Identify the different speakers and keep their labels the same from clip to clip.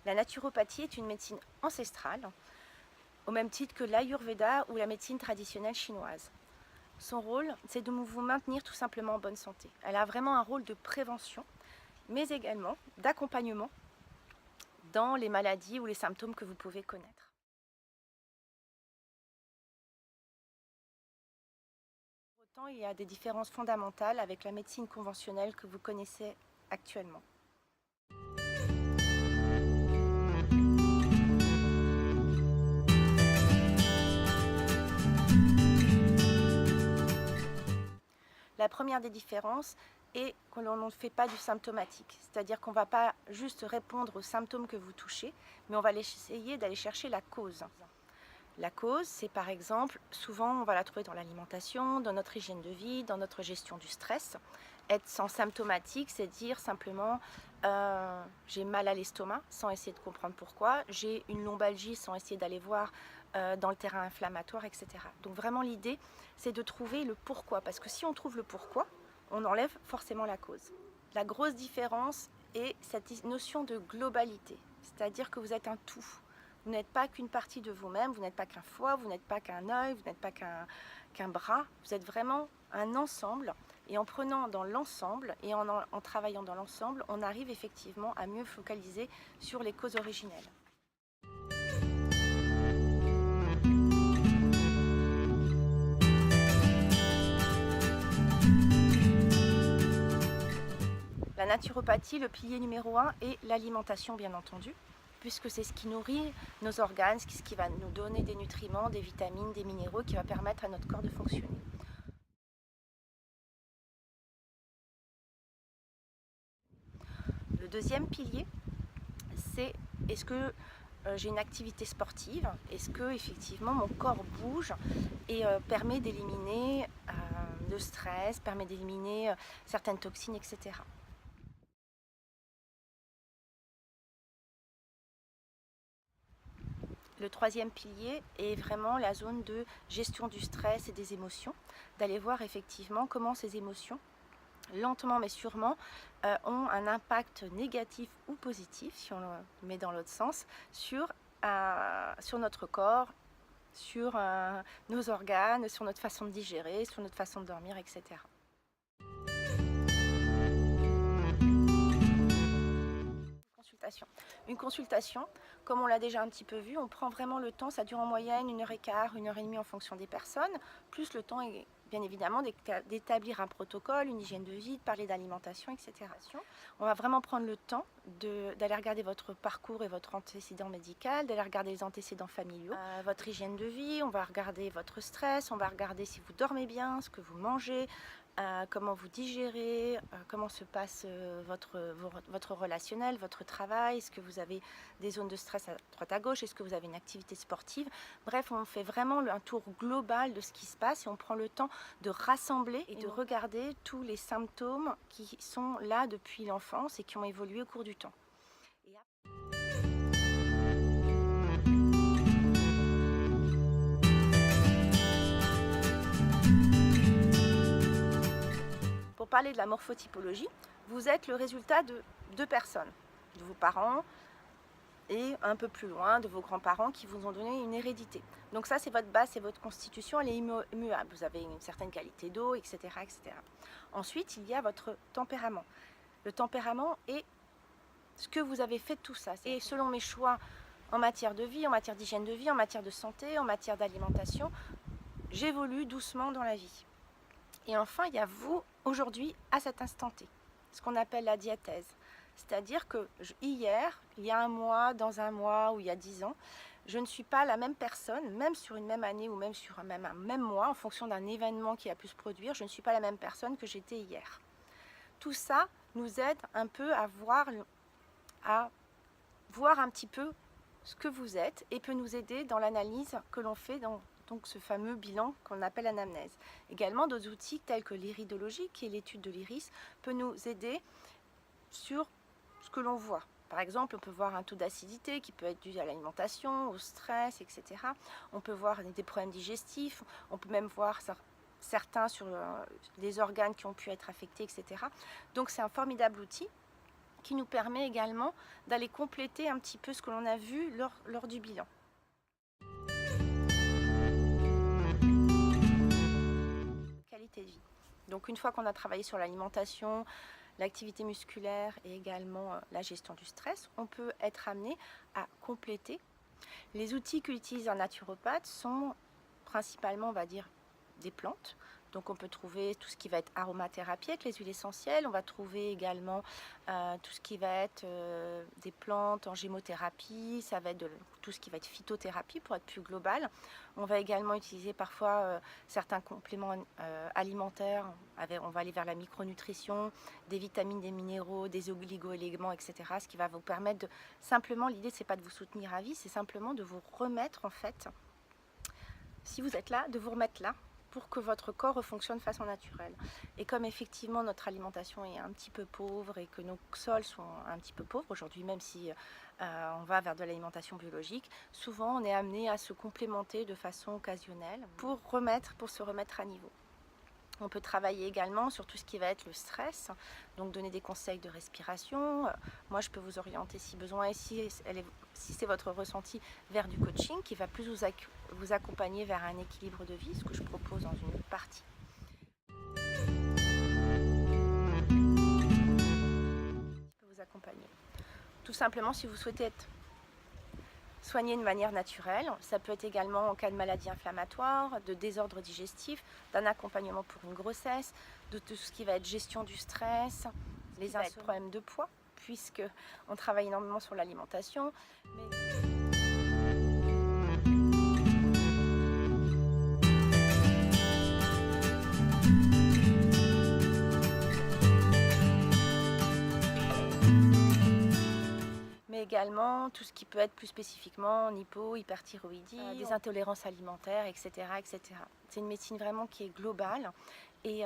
Speaker 1: La naturopathie est une médecine ancestrale, au même titre que l'Ayurveda ou la médecine traditionnelle chinoise. Son rôle, c'est de vous maintenir tout simplement en bonne santé. Elle a vraiment un rôle de prévention, mais également d'accompagnement dans les maladies ou les symptômes que vous pouvez connaître. Pour autant, il y a des différences fondamentales avec la médecine conventionnelle que vous connaissez actuellement. La première des différences est que l'on ne fait pas du symptomatique, c'est-à-dire qu'on ne va pas juste répondre aux symptômes que vous touchez, mais on va essayer d'aller chercher la cause. La cause, c'est par exemple, souvent on va la trouver dans l'alimentation, dans notre hygiène de vie, dans notre gestion du stress. Être sans symptomatique, c'est dire simplement j'ai mal à l'estomac sans essayer de comprendre pourquoi, j'ai une lombalgie sans essayer d'aller voir dans le terrain inflammatoire, etc. Donc vraiment l'idée, c'est de trouver le pourquoi, parce que si on trouve le pourquoi, on enlève forcément la cause. La grosse différence est cette notion de globalité, c'est-à-dire que vous êtes un tout. Vous n'êtes pas qu'une partie de vous-même, vous n'êtes pas qu'un foie, vous n'êtes pas qu'un œil, vous n'êtes pas qu'un bras, vous êtes vraiment un ensemble. Et en prenant dans l'ensemble et en travaillant dans l'ensemble, on arrive effectivement à mieux focaliser sur les causes originelles. La naturopathie, le pilier numéro 1 est l'alimentation, bien entendu, puisque c'est ce qui nourrit nos organes, ce qui va nous donner des nutriments, des vitamines, des minéraux, qui va permettre à notre corps de fonctionner. Le deuxième pilier, c'est est-ce que j'ai une activité sportive, est-ce que effectivement mon corps bouge et permet d'éliminer le stress, permet d'éliminer certaines toxines, etc. Le troisième pilier est vraiment la zone de gestion du stress et des émotions, d'aller voir effectivement comment ces émotions, lentement mais sûrement, ont un impact négatif ou positif, si on le met dans l'autre sens, sur notre corps, sur nos organes, sur notre façon de digérer, sur notre façon de dormir, etc. Une consultation, comme on l'a déjà un petit peu vu, on prend vraiment le temps, ça dure en moyenne 1h15, 1h30 en fonction des personnes, plus le temps est bien évidemment d'établir un protocole, une hygiène de vie, de parler d'alimentation, etc. On va vraiment prendre le temps d'aller regarder votre parcours et votre antécédent médical, d'aller regarder les antécédents familiaux, votre hygiène de vie, on va regarder votre stress, on va regarder si vous dormez bien, ce que vous mangez, comment vous digérez, comment se passe votre relationnel, votre travail, est-ce que vous avez des zones de stress à droite à gauche, est-ce que vous avez une activité sportive. Bref, on fait vraiment un tour global de ce qui se passe et on prend le temps de rassembler et de regarder tous les symptômes qui sont là depuis l'enfance et qui ont évolué au cours du temps. Pour parler de la morphotypologie, vous êtes le résultat de deux personnes, de vos parents et un peu plus loin de vos grands-parents qui vous ont donné une hérédité. Donc ça, c'est votre base, c'est votre constitution, elle est immuable. Vous avez une certaine qualité d'eau, etc., etc. Ensuite, il y a votre tempérament. Le tempérament est ce que vous avez fait de tout ça. Et selon mes choix en matière de vie, en matière d'hygiène de vie, en matière de santé, en matière d'alimentation, j'évolue doucement dans la vie. Et enfin, il y a vous, aujourd'hui, à cet instant T, ce qu'on appelle la diathèse. C'est-à-dire que hier, il y a un mois, dans un mois ou il y a 10 ans, je ne suis pas la même personne, même sur une même année ou même sur un même mois, en fonction d'un événement qui a pu se produire, je ne suis pas la même personne que j'étais hier. Tout ça nous aide un peu à voir un petit peu ce que vous êtes et peut nous aider dans l'analyse que l'on fait dans donc ce fameux bilan qu'on appelle anamnèse. Également, d'autres outils tels que l'iridologie, qui est l'étude de l'iris, peut nous aider sur ce que l'on voit. Par exemple, on peut voir un taux d'acidité qui peut être dû à l'alimentation, au stress, etc. On peut voir des problèmes digestifs, on peut même voir certains sur les organes qui ont pu être affectés, etc. Donc c'est un formidable outil qui nous permet également d'aller compléter un petit peu ce que l'on a vu lors du bilan. Qualité de vie. Donc une fois qu'on a travaillé sur l'alimentation, l'activité musculaire et également la gestion du stress, on peut être amené à compléter. Les outils qu'utilise un naturopathe sont principalement, on va dire, des plantes. Donc on peut trouver tout ce qui va être aromathérapie avec les huiles essentielles. On va trouver également tout ce qui va être des plantes en gémothérapie. Ça va être tout ce qui va être phytothérapie pour être plus global. On va également utiliser parfois certains compléments alimentaires. On va aller vers la micronutrition, des vitamines, des minéraux, des oligo-éléments, etc. Ce qui va vous permettre de... Simplement, l'idée, c'est pas de vous soutenir à vie, c'est simplement de vous remettre en fait, si vous êtes là, de vous remettre là, pour que votre corps fonctionne de façon naturelle. Et comme effectivement notre alimentation est un petit peu pauvre et que nos sols sont un petit peu pauvres aujourd'hui, même si on va vers de l'alimentation biologique, souvent on est amené à se complémenter de façon occasionnelle pour se remettre à niveau. On peut travailler également sur tout ce qui va être le stress, donc donner des conseils de respiration. Moi, je peux vous orienter si besoin, et si c'est votre ressenti, vers du coaching qui va plus vous accompagner vers un équilibre de vie, ce que je propose dans une autre partie. Je peux vous accompagner. Tout simplement, si vous souhaitez être soigner de manière naturelle. Ça peut être également en cas de maladie inflammatoire, de désordre digestif, d'un accompagnement pour une grossesse, de tout ce qui va être gestion du stress, les problèmes de poids, puisque on travaille énormément sur l'alimentation. Mais également tout ce qui peut être plus spécifiquement en hyperthyroïdie, des intolérances alimentaires, etc. etc. C'est une médecine vraiment qui est globale et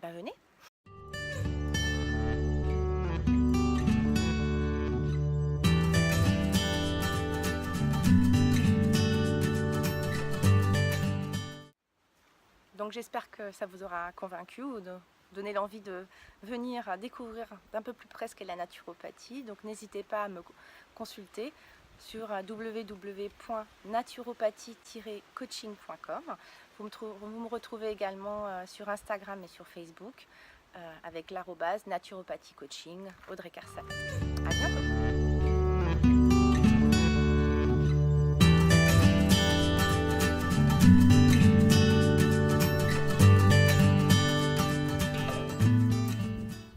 Speaker 1: venez. Donc j'espère que ça vous aura convaincu ou donner l'envie de venir découvrir d'un peu plus près ce qu'est la naturopathie. Donc n'hésitez pas à me consulter sur www.naturopathie-coaching.com. Vous me retrouvez également sur Instagram et sur Facebook avec @ naturopathie coaching Audrey Carsat. À bientôt.